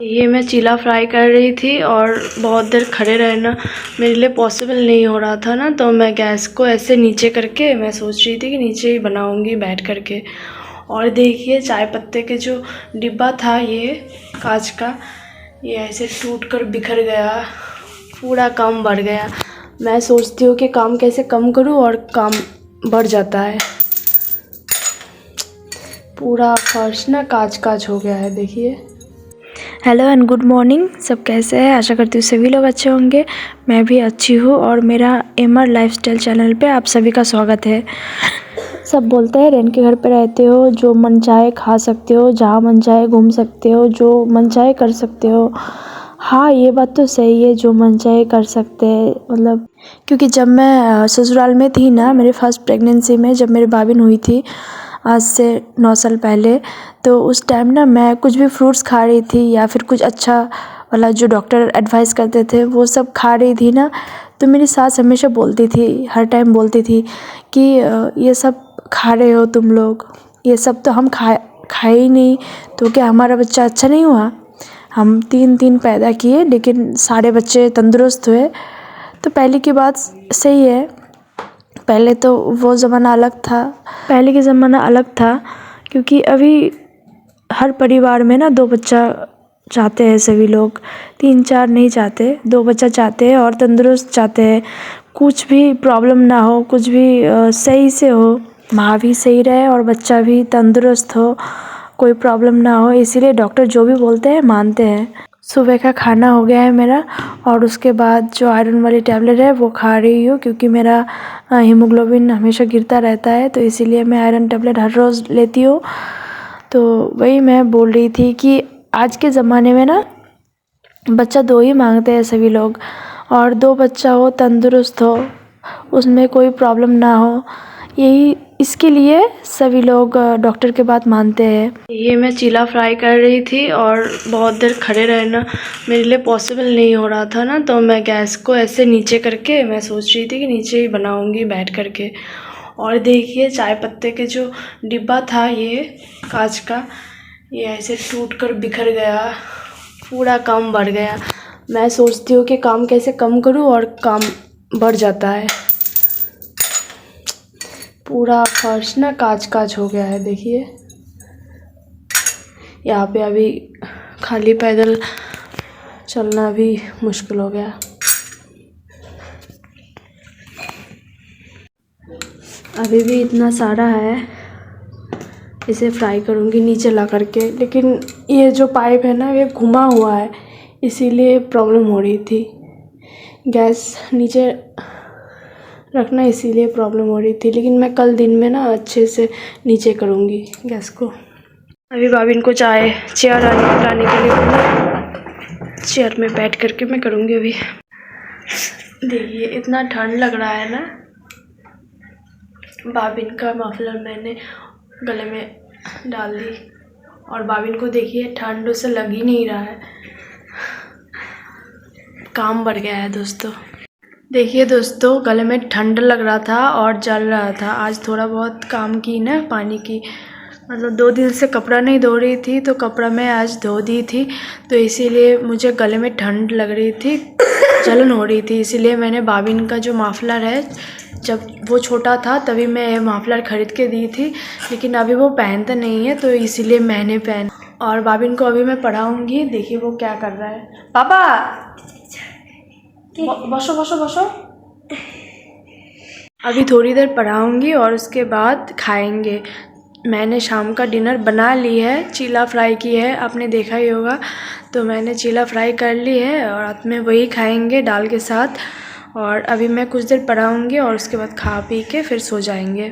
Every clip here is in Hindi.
ये मैं चीला फ्राई कर रही थी और बहुत देर खड़े रहना मेरे लिए पॉसिबल नहीं हो रहा था ना, तो मैं गैस को ऐसे नीचे करके मैं सोच रही थी कि नीचे ही बनाऊंगी बैठ करके। और देखिए चाय पत्ते के जो डिब्बा था ये कांच का, ये ऐसे टूट कर बिखर गया, पूरा काम बढ़ गया। मैं सोचती हूँ कि काम कैसे कम करूँ और काम बढ़ जाता है। पूरा फर्श ना कांच कांच हो गया है, देखिए। हेलो एंड गुड मॉर्निंग, सब कैसे हैं? आशा करती हूँ सभी लोग अच्छे होंगे। मैं भी अच्छी हूँ और मेरा एमआर लाइफस्टाइल चैनल पे आप सभी का स्वागत है। सब बोलते हैं रेंट के घर पे रहते हो, जो मन चाहे खा सकते हो, जहाँ मन चाहे घूम सकते हो, जो मन चाहे कर सकते हो। हाँ, ये बात तो सही है, जो मन चाहे कर सकते हैं। मतलब क्योंकि जब मैं ससुराल में थी ना, मेरे फर्स्ट प्रेगनेंसी में जब मेरी भाभी हुई थी आज से 9 साल पहले, तो उस टाइम ना मैं कुछ भी फ्रूट्स खा रही थी या फिर कुछ अच्छा वाला जो डॉक्टर एडवाइस करते थे वो सब खा रही थी ना, तो मेरी सास हमेशा बोलती थी, हर टाइम बोलती थी कि ये सब खा रहे हो तुम लोग, ये सब तो हम खाए ही नहीं, तो क्या हमारा बच्चा अच्छा नहीं हुआ? हम 3 पैदा किए लेकिन सारे बच्चे तंदुरुस्त हुए। तो पहले की बात सही है, पहले तो वो ज़माना अलग था, पहले के ज़माना अलग था। क्योंकि अभी हर परिवार में ना 2 बच्चा चाहते हैं सभी लोग, 3-4 नहीं चाहते, 2 बच्चा चाहते हैं और तंदुरुस्त चाहते हैं। कुछ भी प्रॉब्लम ना हो, कुछ भी सही से हो, माँ भी सही रहे और बच्चा भी तंदुरुस्त हो, कोई प्रॉब्लम ना हो, इसीलिए डॉक्टर जो भी बोलते हैं मानते हैं। सुबह का खाना हो गया है मेरा और उसके बाद जो आयरन वाली टैबलेट है वो खा रही हूँ, क्योंकि मेरा हीमोग्लोबिन हमेशा गिरता रहता है, तो इसीलिए मैं आयरन टैबलेट हर रोज़ लेती हूँ। तो वही मैं बोल रही थी कि आज के ज़माने में ना बच्चा 2 ही मांगते हैं सभी लोग, और 2 बच्चा हो, तंदुरुस्त हो, उसमें कोई प्रॉब्लम ना हो, यही इसके लिए सभी लोग डॉक्टर के बात मानते हैं। ये मैं चीला फ्राई कर रही थी और बहुत देर खड़े रहना मेरे लिए पॉसिबल नहीं हो रहा था ना, तो मैं गैस को ऐसे नीचे करके मैं सोच रही थी कि नीचे ही बनाऊंगी बैठ करके। और देखिए चाय पत्ते के जो डिब्बा था ये कांच का, ये ऐसे टूट कर बिखर गया, पूरा काम बढ़ गया। मैं सोचती हूँ कि काम कैसे कम करूँ और काम बढ़ जाता है। पूरा फर्श ना कांच कांच हो गया है, देखिए। यहाँ पे अभी खाली पैदल चलना भी मुश्किल हो गया। अभी भी इतना सारा है, इसे फ्राई करूँगी नीचे ला करके, लेकिन ये जो पाइप है ना ये घुमा हुआ है, इसीलिए प्रॉब्लम हो रही थी। गैस नीचे रखना इसीलिए प्रॉब्लम हो रही थी, लेकिन मैं कल दिन में ना अच्छे से नीचे करूँगी गैस को। अभी भाभी को चेयर लाने के लिए बोला, चेयर में बैठ करके मैं करूँगी अभी। देखिए इतना ठंड लग रहा है ना, बाबिन का मफलर मैंने गले में डाल दी और बाबिन को देखिए ठंड से लग ही नहीं रहा है। काम बढ़ गया है दोस्तों। देखिए दोस्तों, गले में ठंड लग रहा था और जल रहा था। आज थोड़ा बहुत काम की ना पानी की, मतलब 2 दिन से कपड़ा नहीं धो रही थी, तो कपड़ा मैं आज धो दी थी, तो इसीलिए मुझे गले में ठंड लग रही थी, जलन हो रही थी। इसीलिए मैंने बाबिन का जो मफलर है, जब वो छोटा था तभी मैं मफलर ख़रीद के दी थी, लेकिन अभी वो पहनता नहीं है, तो इसीलिए मैंने पहन। और बाबिन को अभी मैं पढ़ाऊँगी, देखिए वो क्या कर रहा है। पापा बसो बसो बसो। अभी थोड़ी देर पढ़ाऊँगी और उसके बाद खाएंगे। मैंने शाम का डिनर बना ली है, चीला फ्राई की है, आपने देखा ही होगा, तो मैंने चीला फ्राई कर ली है और रात में वही खाएंगे दाल के साथ। और अभी मैं कुछ देर पढ़ाऊँगी और उसके बाद खा पी के फिर सो जाएंगे।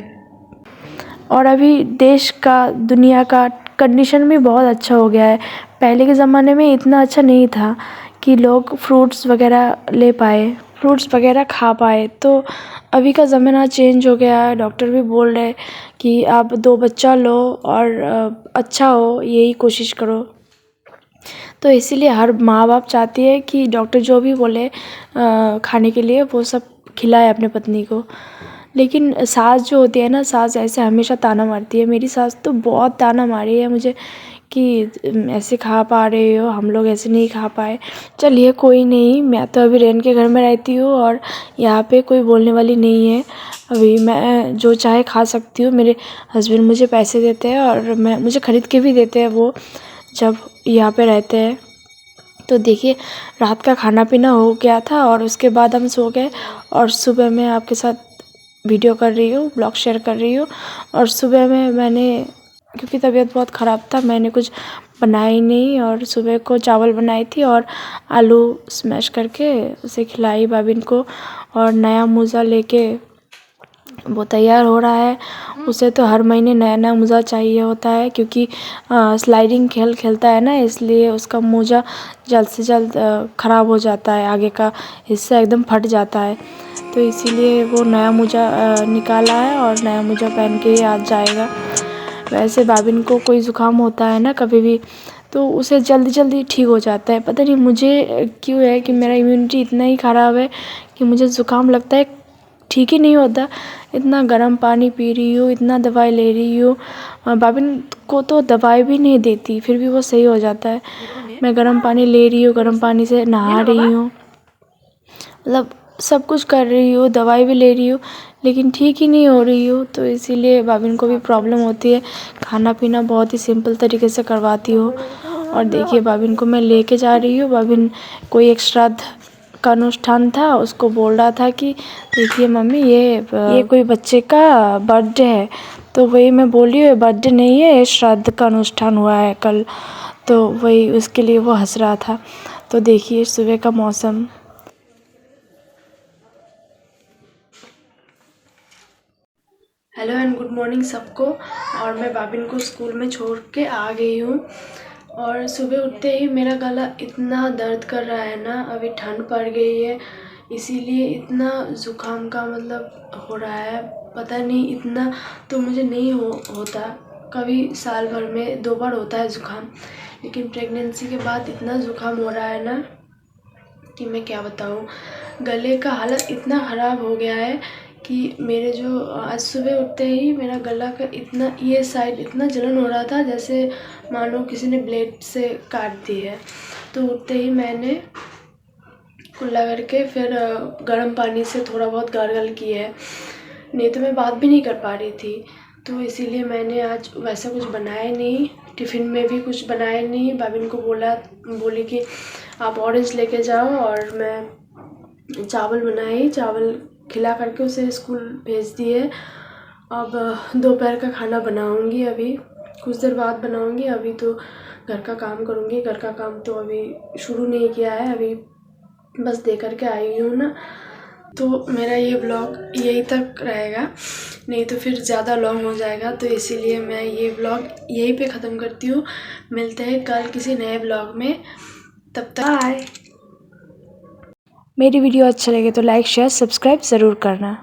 और अभी देश का, दुनिया का कंडीशन भी बहुत अच्छा हो गया है। पहले के ज़माने में इतना अच्छा नहीं था कि लोग फ्रूट्स वगैरह ले पाए, फ्रूट्स वगैरह खा पाए, तो अभी का ज़माना चेंज हो गया है। डॉक्टर भी बोल रहे कि आप 2 बच्चा लो और अच्छा हो, यही कोशिश करो। तो इसीलिए हर माँ बाप चाहती है कि डॉक्टर जो भी बोले खाने के लिए वो सब खिलाए अपने पत्नी को। लेकिन सास जो होती है ना, सास ऐसे हमेशा ताना मारती है। मेरी सास तो बहुत ताना मारी है मुझे कि ऐसे खा पा रहे हो, हम लोग ऐसे नहीं खा पाए। चलिए कोई नहीं, मैं तो अभी रेंट के घर में रहती हूँ और यहाँ पे कोई बोलने वाली नहीं है। अभी मैं जो चाहे खा सकती हूँ। मेरे हस्बैंड मुझे पैसे देते हैं और मुझे ख़रीद के भी देते हैं वो, जब यहाँ पे रहते हैं। तो देखिए रात का खाना पीना हो गया था और उसके बाद हम सो गए और सुबह मैं आपके साथ वीडियो कर रही हूँ, ब्लॉग शेयर कर रही हूँ। और सुबह में मैंने, क्योंकि तबीयत बहुत ख़राब था, मैंने कुछ बनाया ही नहीं और सुबह को चावल बनाई थी और आलू स्मैश करके उसे खिलाई भाभिन को। और नया मोज़ा लेके वो तैयार हो रहा है। उसे तो हर महीने नया नया मोज़ा चाहिए होता है, क्योंकि स्लाइडिंग खेल खेलता है ना, इसलिए उसका मोज़ा जल्द से जल्द ख़राब हो जाता है, आगे का हिस्सा एकदम फट जाता है। तो इसीलिए वो नया मोज़ा निकाला है और नया मोज़ा पहन के ही आज जाएगा। वैसे भाभिन को कोई ज़ुकाम होता है ना कभी भी, तो उसे जल्दी जल्दी ठीक हो जाता है। पता नहीं मुझे क्यों है कि मेरा इम्यूनिटी इतना ही ख़राब है कि मुझे ज़ुकाम लगता है, ठीक ही नहीं होता। इतना गर्म पानी पी रही हूँ, इतना दवाई ले रही हूँ, भाभिन को तो दवाई भी नहीं देती, फिर भी वो सही हो जाता है। मैं गर्म पानी ले रही हूँ, गर्म पानी से नहा रही हूँ, मतलब सब कुछ कर रही हूँ, दवाई भी ले रही हूँ, लेकिन ठीक ही नहीं हो रही हूँ। तो इसीलिए भाभिन को भी प्रॉब्लम होती है। खाना पीना बहुत ही सिंपल तरीके से करवाती हूँ। और देखिए भाभिन को मैं लेके जा रही हूँ। भाभिन कोई एक श्राद्ध का अनुष्ठान था, उसको बोल रहा था कि देखिए मम्मी ये कोई बच्चे का बर्थडे है। तो वही मैं बोल रही हूँ बर्थडे नहीं है, ये श्राद्ध का अनुष्ठान हुआ है कल। तो वही उसके लिए वो हंस रहा था। तो देखिए सुबह का मौसम। हेलो एंड गुड मॉर्निंग सबको। और मैं भाभिन को स्कूल में छोड़ के आ गई हूँ। और सुबह उठते ही मेरा गला इतना दर्द कर रहा है ना, अभी ठंड पड़ गई है इसीलिए इतना ज़ुकाम का मतलब हो रहा है। पता नहीं, इतना तो मुझे नहीं होता, कभी साल भर में 2 बार होता है ज़ुकाम, लेकिन प्रेगनेंसी के बाद इतना ज़ुकाम हो रहा है ना कि मैं क्या बताऊँ। गले का हालत इतना ख़राब हो गया है कि मेरे जो आज सुबह उठते ही मेरा गला का इतना, ये साइड इतना जलन हो रहा था जैसे मानो किसी ने ब्लेड से काट दी है। तो उठते ही मैंने कुल्ला करके फिर गर्म पानी से थोड़ा बहुत गार्गल किया है, नहीं तो मैं बात भी नहीं कर पा रही थी। तो इसीलिए मैंने आज वैसा कुछ बनाया नहीं, टिफ़िन में भी कुछ बनाया नहीं। भाभिन को बोली कि आप ऑरेंज लेके जाओ, और मैं चावल बनाई, चावल खिला करके उसे स्कूल भेज दिए। अब दोपहर का खाना बनाऊंगी, अभी कुछ देर बाद बनाऊंगी। अभी तो घर का काम करूंगी। घर का काम तो अभी शुरू नहीं किया है, अभी बस दे करके आई हूँ ना। तो मेरा ये ब्लॉग यहीं तक रहेगा, नहीं तो फिर ज़्यादा लॉन्ग हो जाएगा। तो इसीलिए मैं ये ब्लॉग यहीं पे ख़त्म करती हूँ। मिलते हैं कल किसी नए ब्लॉग में, तब तक बाय। मेरी वीडियो अच्छा लगे तो लाइक शेयर सब्सक्राइब ज़रूर करना।